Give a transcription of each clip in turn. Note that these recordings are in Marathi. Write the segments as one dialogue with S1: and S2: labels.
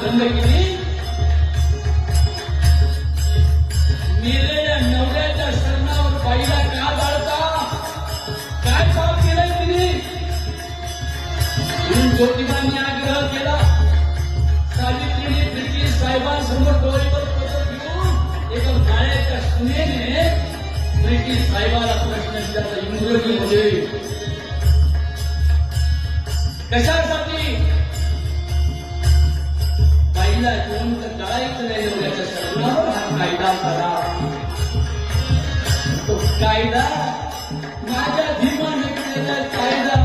S1: बंद केली. मेलेल्या नवऱ्याच्या शरणावर बाईला का जाळता? काय पाप केलंय तिने? ज्योतिबांनी आग्रह केला. सावित्रीने ब्रिटिश साहेबांसमोर डोळीवर पदर घेऊन एका माळ्याच्या सुनेने ब्रिटिश साहेबाला प्रश्न विचारला इंग्रजीमध्ये. कशासाठी? बाईला जिवंत करायचं नाही एवढ्याच्या शरणावर हा कायदा करा. तो कायदा माझ्या धीमाने केलेला कायदा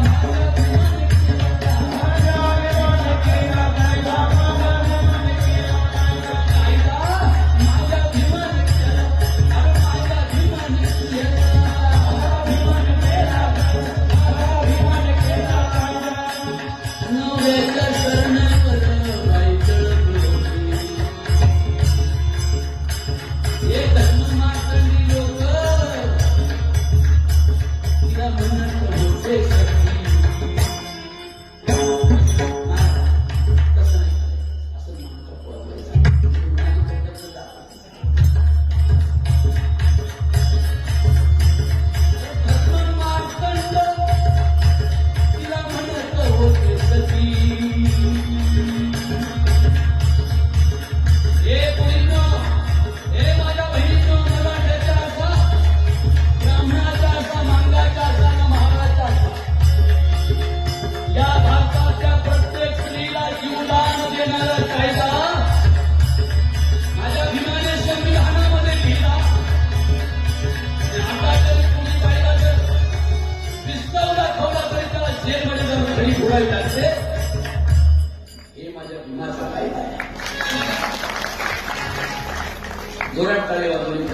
S1: हे माझ्या भीमाचा कायदा आहे. जोरात टाळी वाजवली.